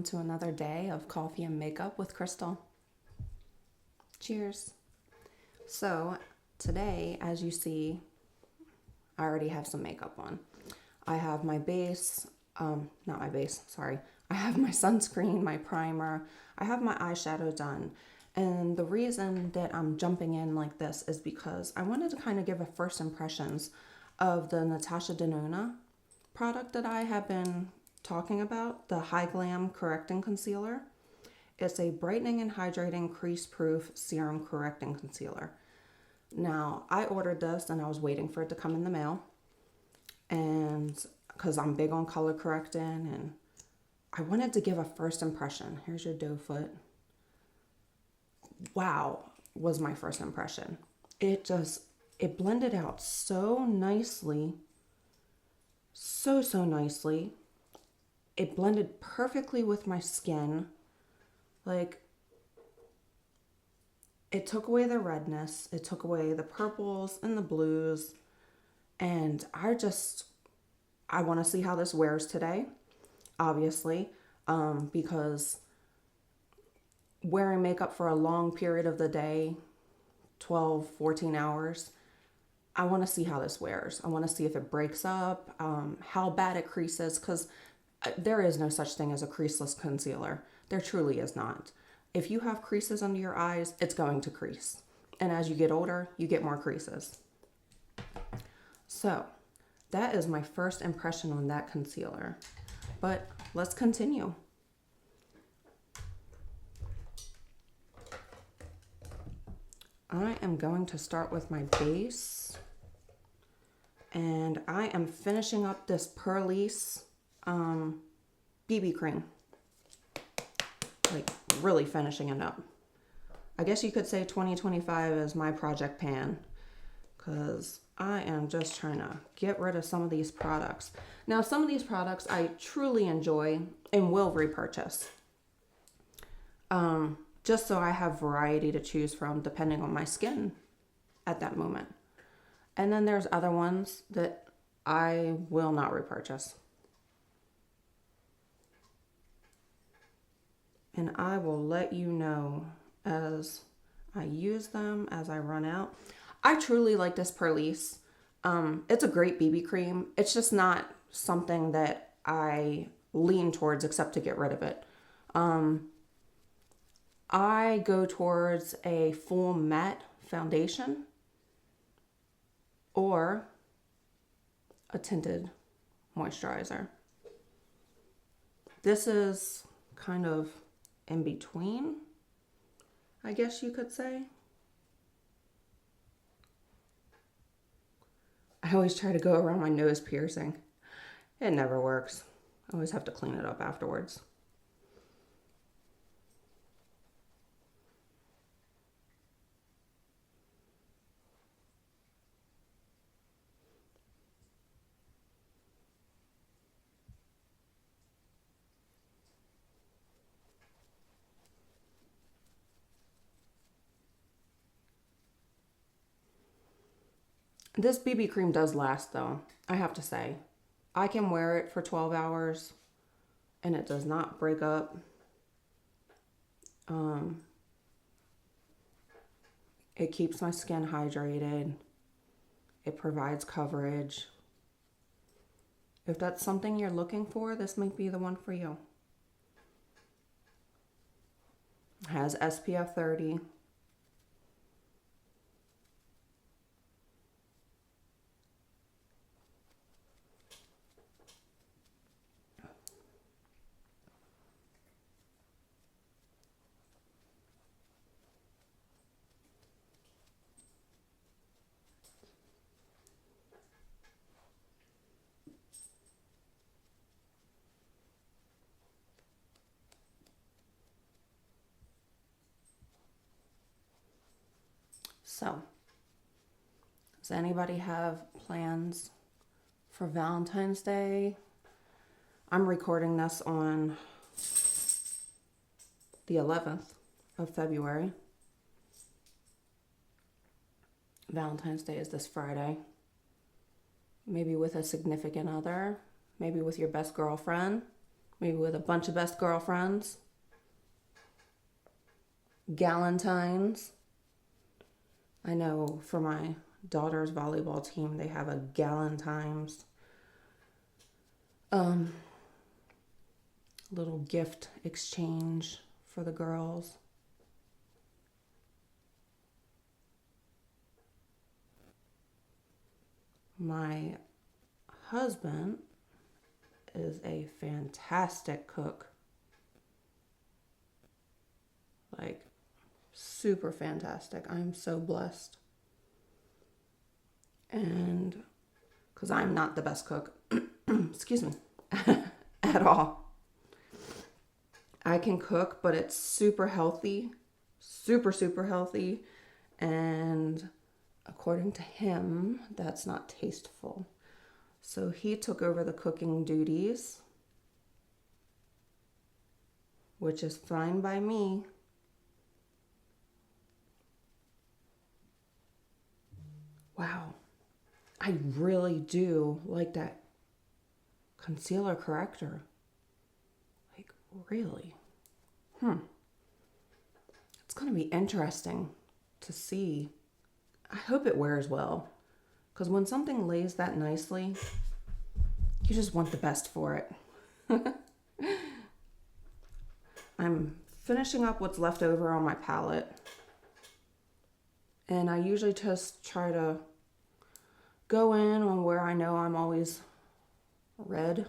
to another day of coffee and makeup with Crystal. Cheers. So today, as you see, I already have some makeup on. I have my base, not my base, sorry. I have my sunscreen, my primer. I have my eyeshadow done. And the reason that I'm jumping in like this is because I wanted to kind of give a first impressions of the Natasha Denona product that I have been talking about, the Hy-glam Correcting Concealer. It's a brightening and hydrating crease-proof serum correcting concealer. Now, I ordered this and I was waiting for it to come in the mail. And because I'm big on color correcting and I wanted to give a first impression. Here's your doe foot. Wow, was my first impression. It blended out so nicely. So nicely. It blended perfectly with my skin. Like, it took away the redness. It took away the purples and the blues. And I want to see how this wears today, obviously, because wearing makeup for a long period of the day, 12, 14 hours, I want to see how this wears. I want to see if it breaks up, how bad it creases, because there is no such thing as a creaseless concealer. There truly is not. If you have creases under your eyes, it's going to crease. And as you get older, you get more creases. So that is my first impression on that concealer. But let's continue. I am going to start with my base. And I am finishing up this Purlisse BB cream. Like, really finishing it up. I guess you could say 2025 is my project pan, because I am just trying to get rid of some of these products. Now, some of these products I truly enjoy and will repurchase. Just so I have variety to choose from depending on my skin at that moment. And then there's other ones that I will not repurchase. And I will let you know as I use them, as I run out. I truly like this Purlisse. It's a great BB cream. It's just not something that I lean towards except to get rid of it. I go towards a full matte foundation or a tinted moisturizer. This is kind of in between, I guess you could say. I always try to go around my nose piercing. It never works. I always have to clean it up afterwards. This BB cream does last though, I have to say. I can wear it for 12 hours and it does not break up. It keeps my skin hydrated. It provides coverage. If that's something you're looking for, this might be the one for you. It has SPF 30. So, does anybody have plans for Valentine's Day? I'm recording this on the 11th of February. Valentine's Day is this Friday. Maybe with a significant other, maybe with your best girlfriend, maybe with a bunch of best girlfriends. Galentine's. I know for my daughter's volleyball team, they have a Galentine's little gift exchange for the girls. My husband is a fantastic cook. Like, super fantastic. I'm so blessed. And because I'm not the best cook, excuse me, at all. I can cook, but it's super healthy, super healthy. And according to him, that's not tasteful. So he took over the cooking duties, which is fine by me. Wow, I really do like that concealer corrector. Like, really? It's going to be interesting to see. I hope it wears well. Because when something lays that nicely, you just want the best for it. I'm finishing up what's left over on my palette. And I usually just try to go in on where I know I'm always red.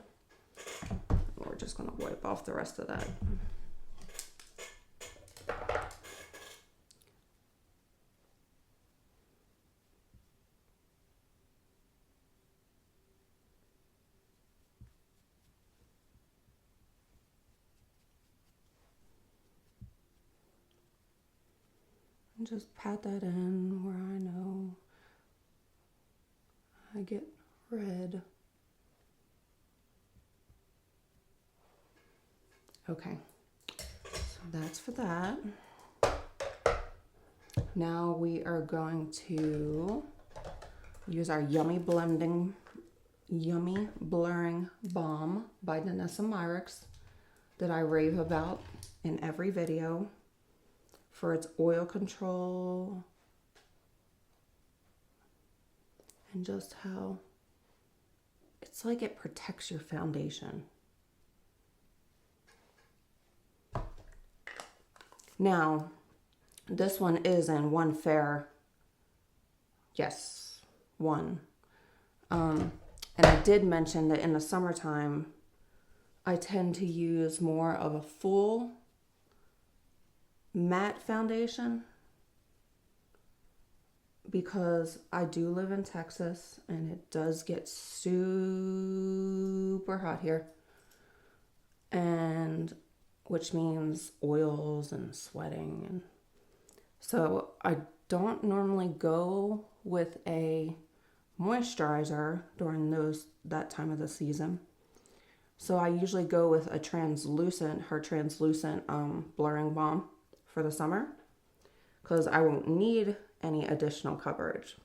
We're just going to wipe off the rest of that. And just pat that in where I know I get red. Okay, so that's for that. Now we are going to use our Yummy Blurring Balm by Danessa Myricks that I rave about in every video for its oil control and just how it's like it protects your foundation. Now, this one is in one fair, yes, one. And I did mention that in the summertime, I tend to use more of a full matte foundation because I do live in Texas and it does get super hot here, and which means oils and sweating, and so I don't normally go with a moisturizer during that time of the season. So I usually go with her translucent blurring balm for the summer because I won't need any additional coverage.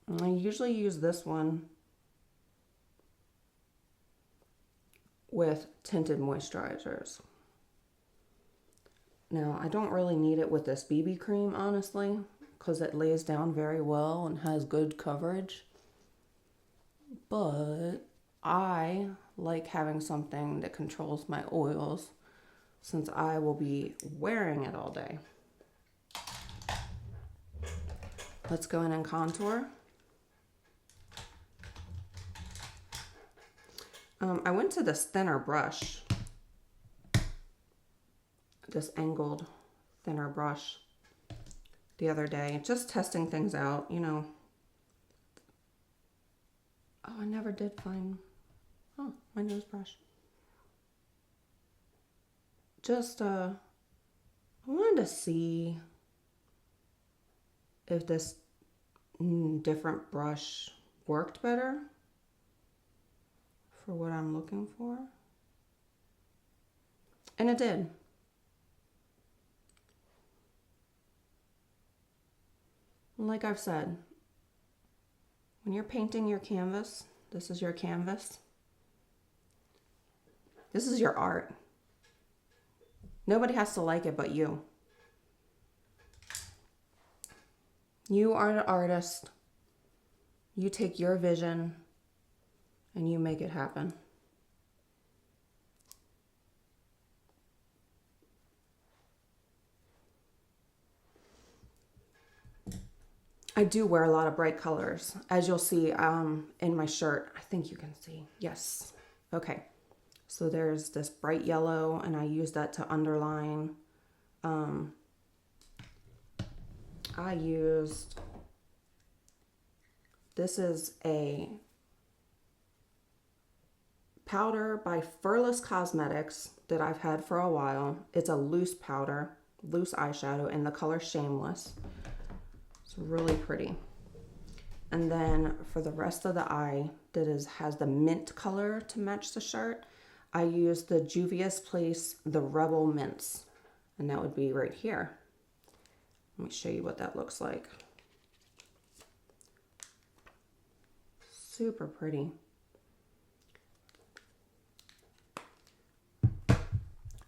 And I usually use this one with tinted moisturizers. Now, I don't really need it with this BB cream, honestly, because it lays down very well and has good coverage. But I like having something that controls my oils since I will be wearing it all day. Let's go in and contour. I went to this thinner brush, this angled thinner brush the other day, just testing things out, you know. Oh, I never did find, my nose brush. Just, I wanted to see if this different brush worked better for what I'm looking for. And it did. Like I've said, when you're painting your canvas, this is your canvas. This is your art. Nobody has to like it but you. You are the artist. You take your vision and you make it happen. I do wear a lot of bright colors, as you'll see in my shirt. I think you can see. Yes. Okay. So there's this bright yellow, and I use that to underline. I used, this is a powder by Furless Cosmetics that I've had for a while. It's a loose powder, loose eyeshadow in the color Shameless. It's really pretty. And then for the rest of the eye, that has the mint color to match the shirt, I use the Juvia's Place, the Rebel Mints. And that would be right here. Let me show you what that looks like. Super pretty.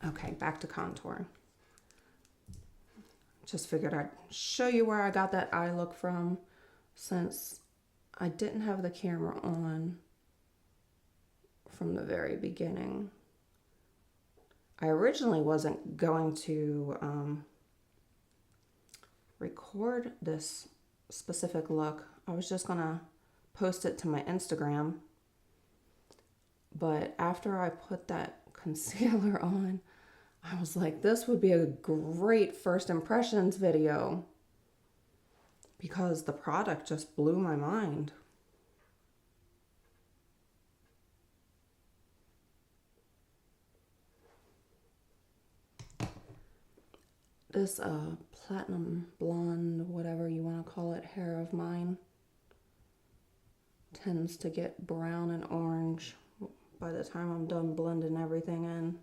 Okay, back to contour. Just figured I'd show you where I got that eye look from, since I didn't have the camera on from the very beginning. I originally wasn't going to record this specific look. I was just gonna post it to my Instagram. But after I put that concealer on, I was like, this would be a great first impressions video, because the product just blew my mind. This platinum blonde, whatever you want to call it, hair of mine tends to get brown and orange by the time I'm done blending everything in.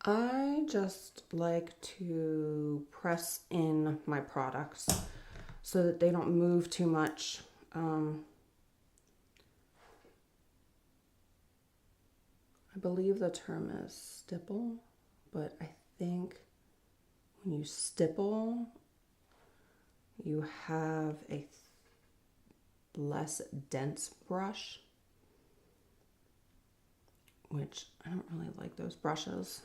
I just like to press in my products so that they don't move too much. I believe the term is stipple, but I think when you stipple, you have a less dense brush, which I don't really like those brushes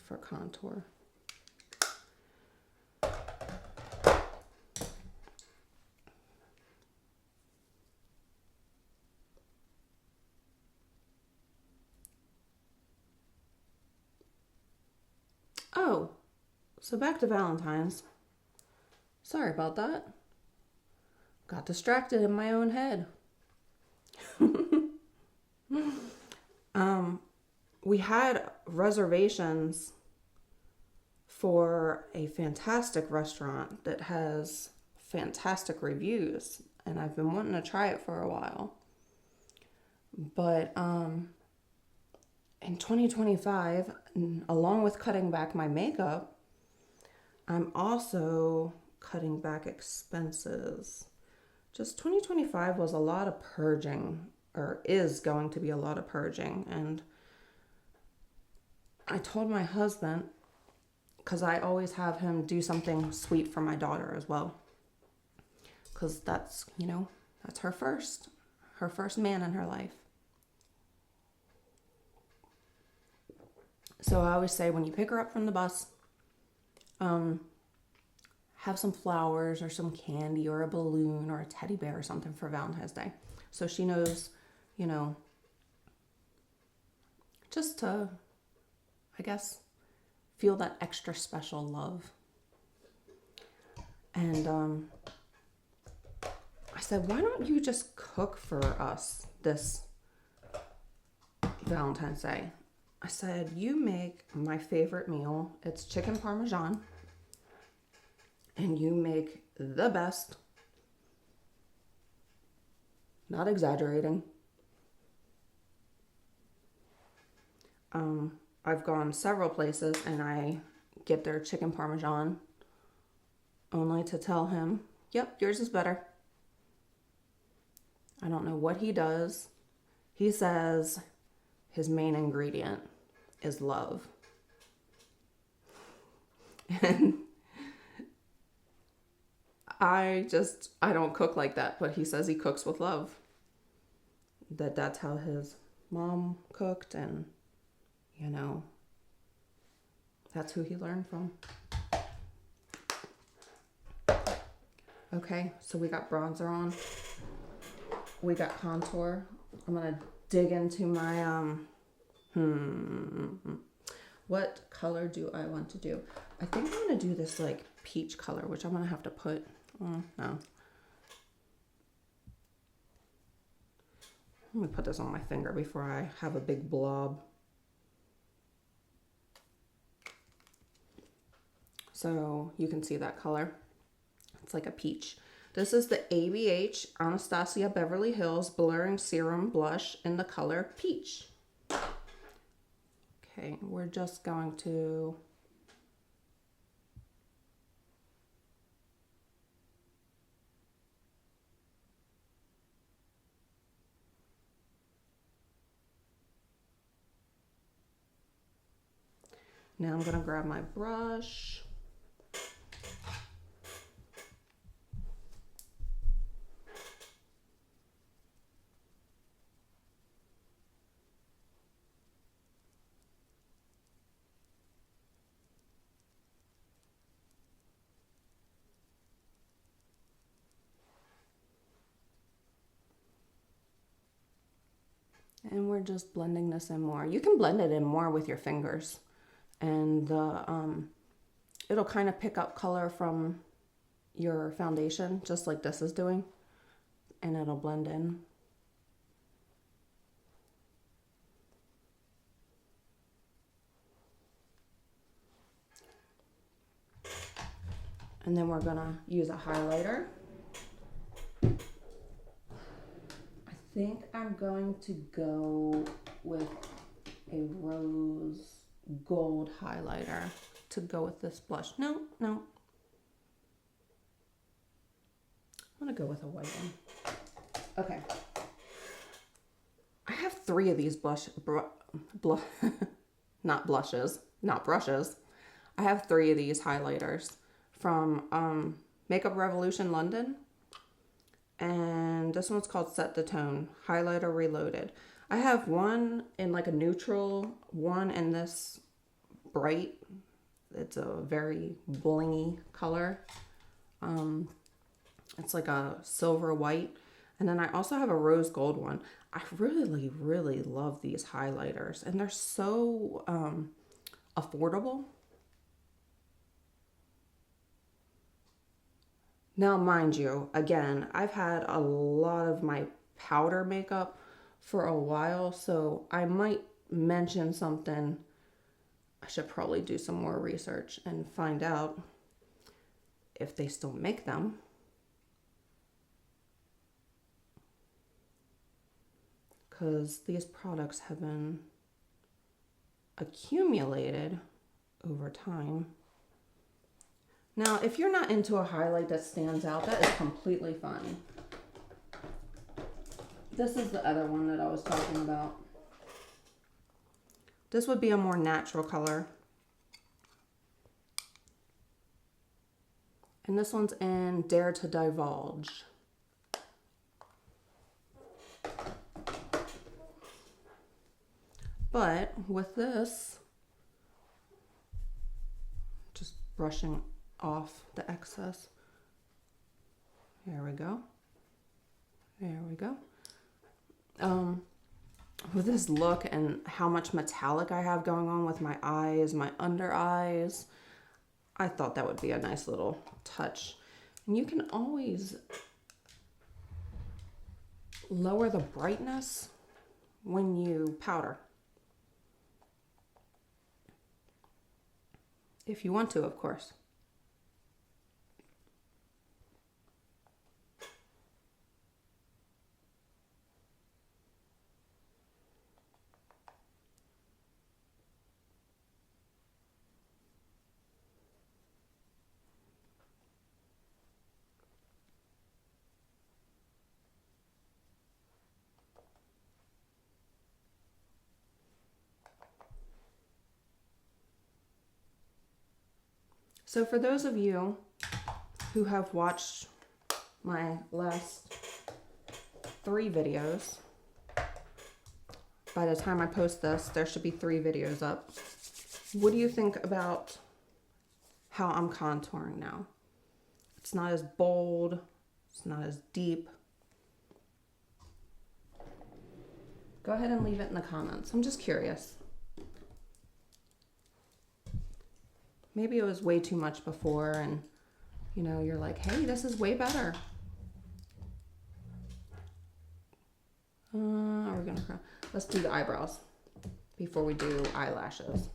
for contour. Oh, so back to Valentine's. Sorry about that. Got distracted in my own head. We had reservations for a fantastic restaurant that has fantastic reviews, and I've been wanting to try it for a while. But in 2025, along with cutting back my makeup, I'm also cutting back expenses. Just 2025 was a lot of purging, or is going to be a lot of purging. And I told my husband, because I always have him do something sweet for my daughter as well, because that's, you know, that's her first man in her life. So I always say, when you pick her up from the bus, have some flowers or some candy or a balloon or a teddy bear or something for Valentine's Day, so she knows, just to, I guess, feel that extra special love. And I said, why don't you just cook for us this Valentine's Day? I said, you make my favorite meal. It's chicken parmesan. And you make the best. Not exaggerating. I've gone several places and I get their chicken parmesan only to tell him, yep, yours is better. I don't know what he does. He says his main ingredient is love. And I don't cook like that, but he says he cooks with love. That's how his mom cooked, and you know, that's who he learned from. Okay, so we got bronzer on. We got contour. I'm gonna dig into my what color do I want to do? I think I'm gonna do this like peach color, which I'm gonna have to put. No. Let me put this on my finger before I have a big blob. So you can see that color. It's like a peach. This is the ABH Anastasia Beverly Hills Blurring Serum Blush in the color Peach. Okay, we're just going to now I'm going to grab my brush. And we're just blending this in more. You can blend it in more with your fingers. And it'll kind of pick up color from your foundation, just like this is doing. And it'll blend in. And then we're gonna use a highlighter. I think I'm going to go with a rose gold highlighter to go with this blush. No. I'm gonna go with a white one. Okay. I have 3 of these not blushes, not brushes. I have 3 of these highlighters from Makeup Revolution London. And this one's called Set the Tone, Highlighter Reloaded. I have one in like a neutral, one in this bright. It's a very blingy color. It's like a silver white. And then I also have a rose gold one. I really, really love these highlighters. And they're so affordable. Now, mind you, again, I've had a lot of my powder makeup for a while, so I might mention something. I should probably do some more research and find out if they still make them. Because these products have been accumulated over time. Now, if you're not into a highlight that stands out, that is completely fine. This is the other one that I was talking about. This would be a more natural color. And this one's in Dare to Divulge. But with this, just brushing off the excess. There we go. There we go. with this look and how much metallic I have going on with my eyes, my under eyes, I thought that would be a nice little touch. And you can always lower the brightness when you powder, if you want to, of course. So for those of you who have watched my last 3 videos, by the time I post this, there should be 3 videos up. What do you think about how I'm contouring now? It's not as bold, it's not as deep. Go ahead and leave it in the comments. I'm just curious. Maybe it was way too much before and, you know, you're like, hey, this is way better. Let's do the eyebrows before we do eyelashes.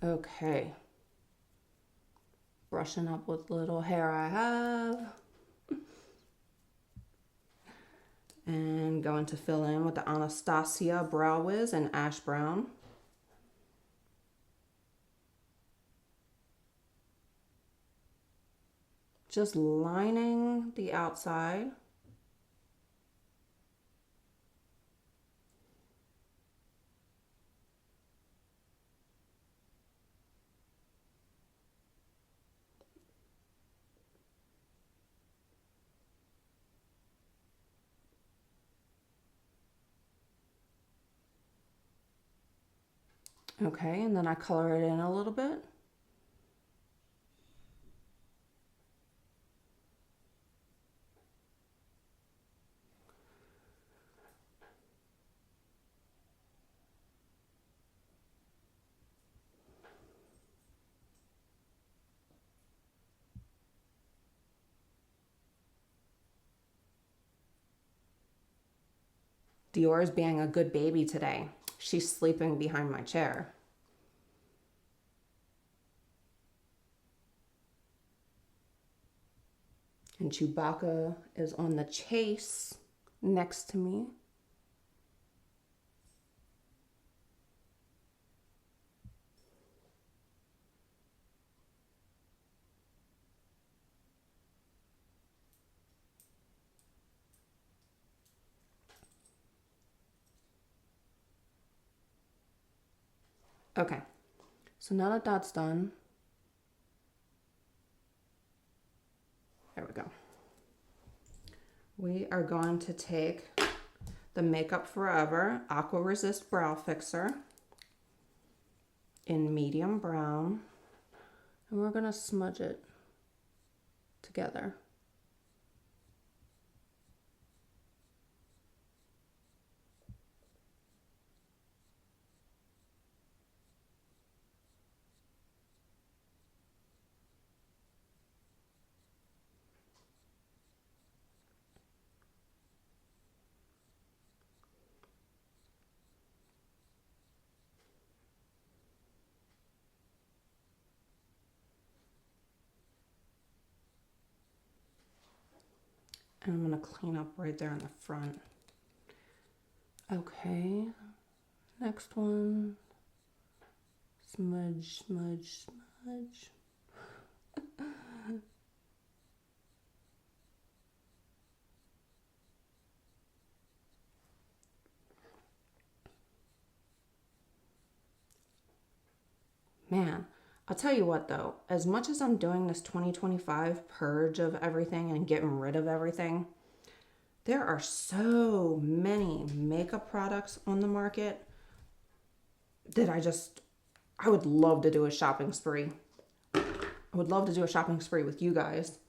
Okay. Brushing up with little hair I have. And going to fill in with the Anastasia Brow Wiz in Ash Brown. Just lining the outside. Okay, and then I color it in a little bit. Dior is being a good baby today. She's sleeping behind my chair. And Chewbacca is on the chase next to me. Okay, so now that that's done, there we go. We are going to take the Makeup Forever Aqua Resist Brow Fixer in medium brown, and we're gonna smudge it together. And I'm going to clean up right there in the front. Okay, next one. Smudge, smudge, smudge. Man, I'll tell you what though, as much as I'm doing this 2025 purge of everything and getting rid of everything, there are so many makeup products on the market that I would love to do a shopping spree. I would love to do a shopping spree with you guys.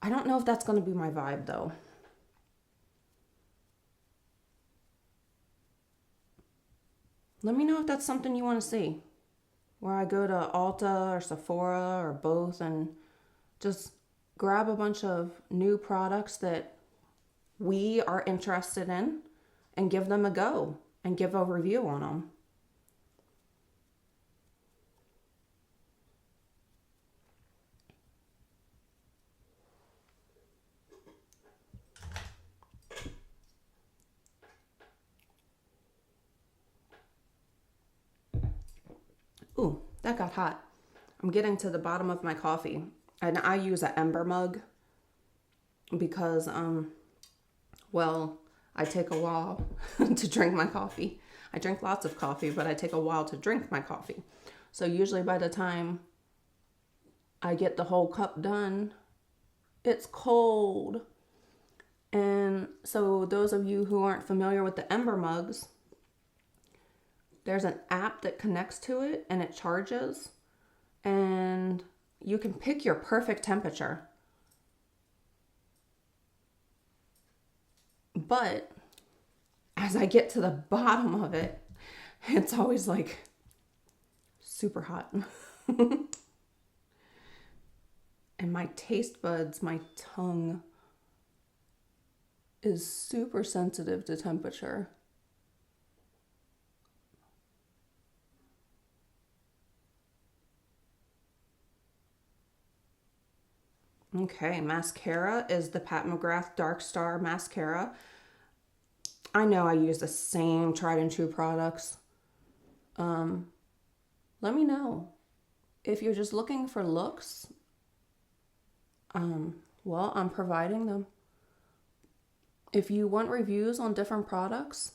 I don't know if that's going to be my vibe though. Let me know if that's something you want to see. Where I go to Ulta or Sephora or both and just grab a bunch of new products that we are interested in and give them a go and give a review on them. Ooh, that got hot. I'm getting to the bottom of my coffee. And I use an ember mug because, well, I take a while to drink my coffee. I drink lots of coffee, but I take a while to drink my coffee. So usually by the time I get the whole cup done, it's cold. And so those of you who aren't familiar with the ember mugs, there's an app that connects to it and it charges, and you can pick your perfect temperature. But as I get to the bottom of it, it's always like super hot. And my taste buds, my tongue is super sensitive to temperature. Okay, mascara is the Pat McGrath Dark Star mascara. I know I use the same tried and true products. Let me know if you're just looking for looks. Well, I'm providing them. If you want reviews on different products,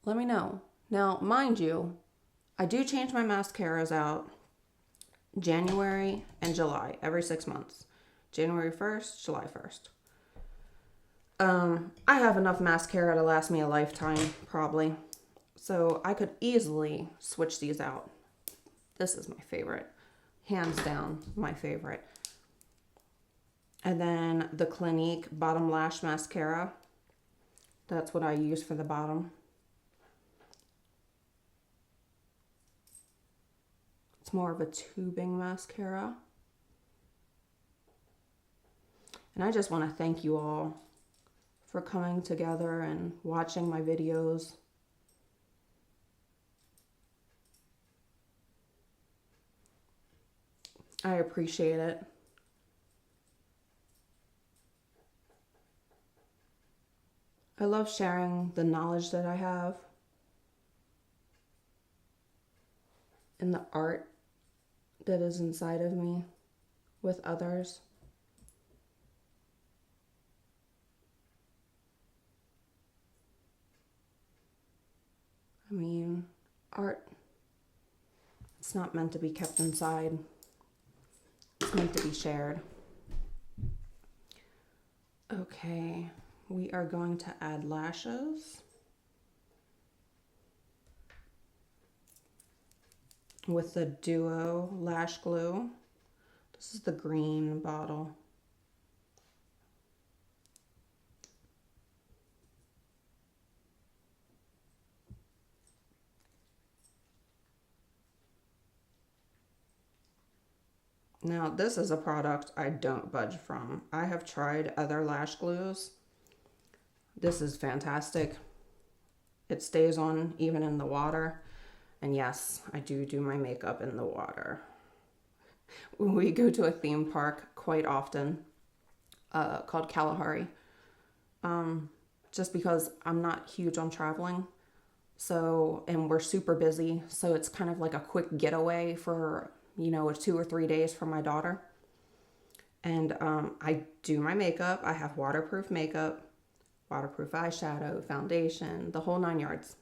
let me know. Now, mind you, I do change my mascaras out January and July, every 6 months. January 1st, July 1st. I have enough mascara to last me a lifetime, probably. So I could easily switch these out. This is my favorite. Hands down, my favorite. And then the Clinique Bottom Lash Mascara. That's what I use for the bottom. It's more of a tubing mascara. And I just want to thank you all for coming together and watching my videos. I appreciate it. I love sharing the knowledge that I have and the art that is inside of me with others. I mean, art, it's not meant to be kept inside. It's meant to be shared. Okay, we are going to add lashes with the Duo Lash Glue. This is the green bottle. Now, this is a product I don't budge from. I have tried other lash glues. This is fantastic. It stays on even in the water. And yes, I do my makeup in the water. We go to a theme park quite often called Kalahari. Just because I'm not huge on traveling. So, and we're super busy. So it's kind of like a quick getaway for, 2 or 3 days for my daughter. And I do my makeup. I have waterproof makeup, waterproof eyeshadow, foundation, the whole 9 yards.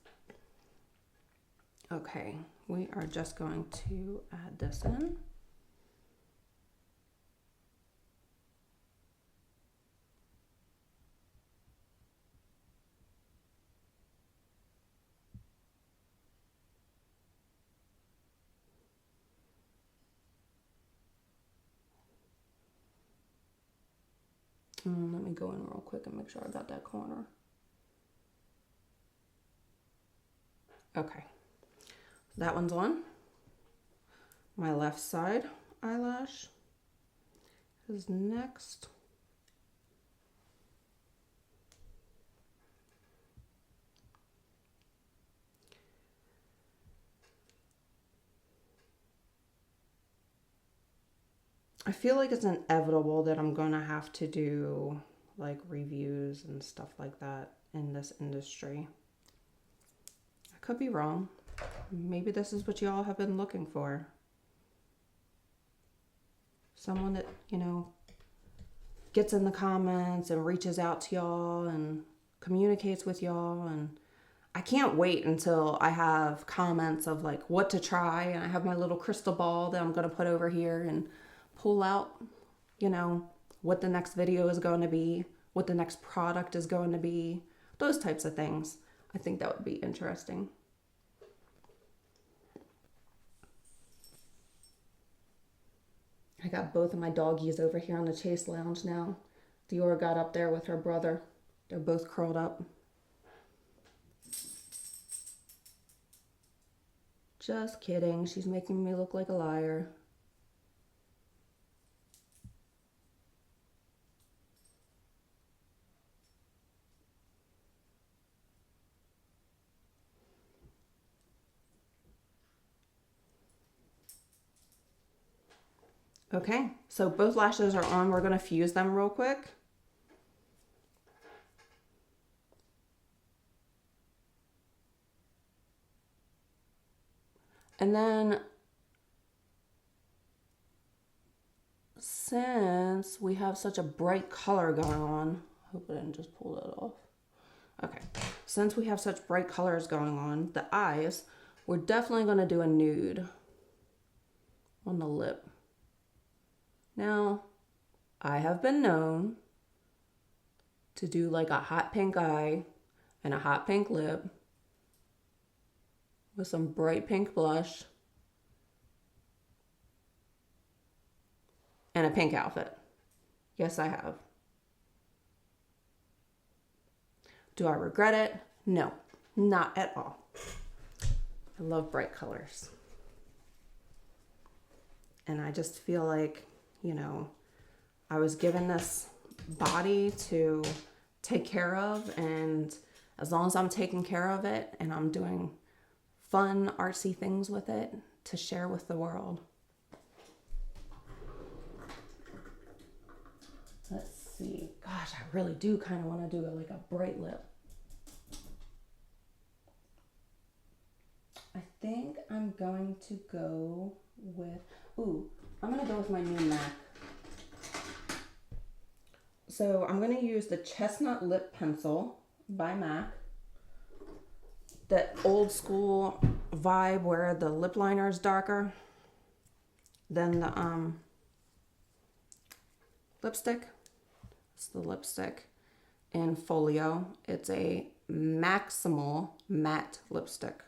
Okay, we are just going to add this in. Let me go in real quick and make sure I got that corner. Okay, that one's on. My left side eyelash is next. I feel like it's inevitable that I'm gonna have to do like reviews and stuff like that in this industry. I could be wrong. Maybe this is what y'all have been looking for. Someone that, you know, gets in the comments and reaches out to y'all and communicates with y'all. And I can't wait until I have comments of like what to try, and I have my little crystal ball that I'm going to put over here and pull out, you know, what the next video is going to be, what the next product is going to be, those types of things. I think that would be interesting. I got both of my doggies over here on the Chase Lounge now. Dior got up there with her brother. They're both curled up. Just kidding. She's making me look like a liar. Okay, so both lashes are on. We're going to fuse them real quick. And then, since we have such a bright color going on, I hope I didn't just pull that off. Okay, since we have such bright colors going on, the eyes, we're definitely going to do a nude on the lip. Now, I have been known to do like a hot pink eye and a hot pink lip with some bright pink blush and a pink outfit. Yes, I have. Do I regret it? No, not at all. I love bright colors. And I just feel like, you know, I was given this body to take care of, and as long as I'm taking care of it and I'm doing fun, artsy things with it to share with the world. Let's see. Gosh, I really do kind of want to do like a bright lip. I think I'm going to go with, I'm going to go with my new MAC. So I'm going to use the Chestnut Lip Pencil by MAC. That old school vibe where the lip liner is darker than the lipstick. It's the lipstick in Folio. It's a Maximal matte lipstick.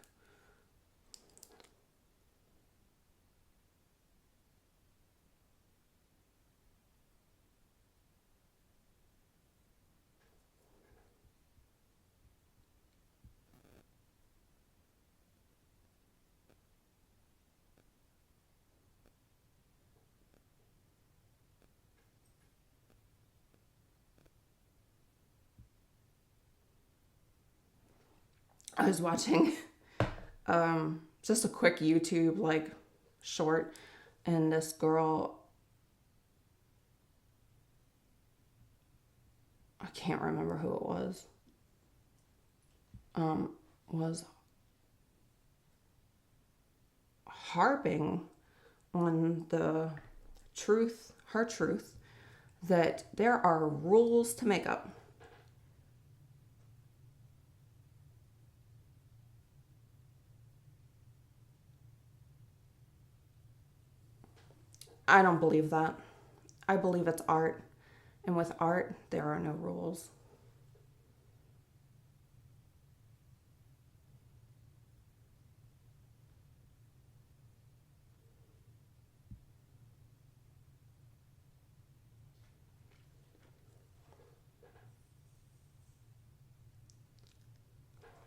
I was watching just a quick YouTube like short, and this girl, I can't remember who it was harping on the truth, her truth, that there are rules to makeup. I don't believe that. I believe it's art. And with art, there are no rules.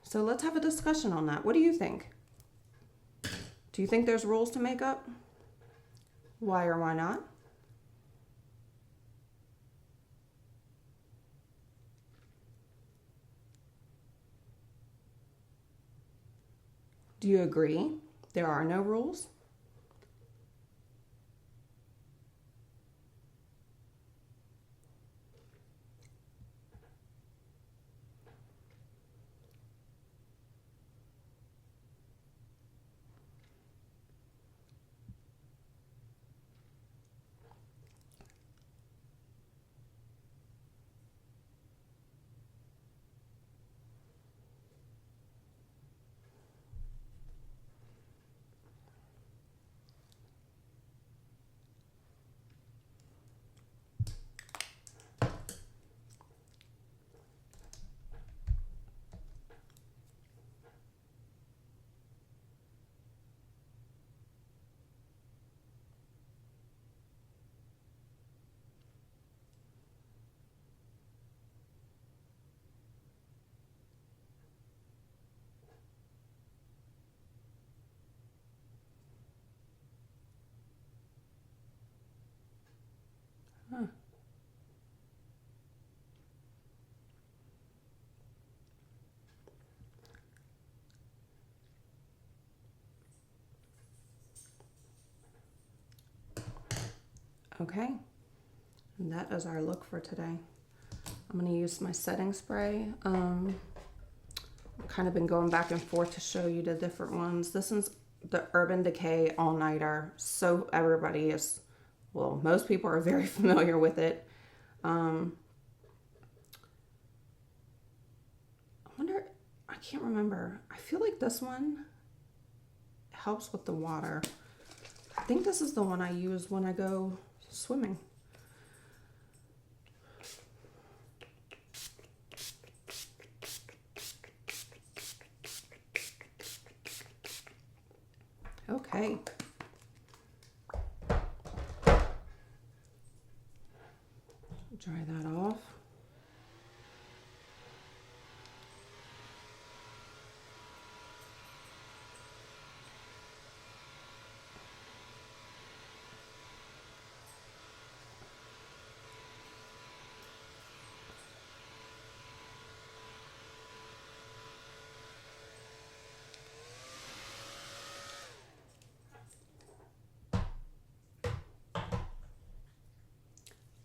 So let's have a discussion on that. What do you think? Do you think there's rules to makeup? Why or why not? Do you agree there are no rules? Huh. Okay, and that is our look for today. I'm going to use my setting spray. I've kind of been going back and forth to show you the different ones. This is the Urban Decay All Nighter. So everybody is, well, most people are very familiar with it. I wonder, I can't remember. I feel like this one helps with the water. I think this is the one I use when I go swimming. Okay. Dry that off.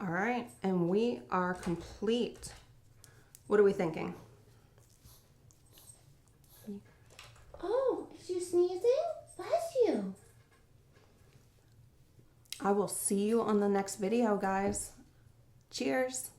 All right, and we are complete. What are we thinking? Oh, is you sneezing? Bless you. I will see you on the next video, guys. Cheers.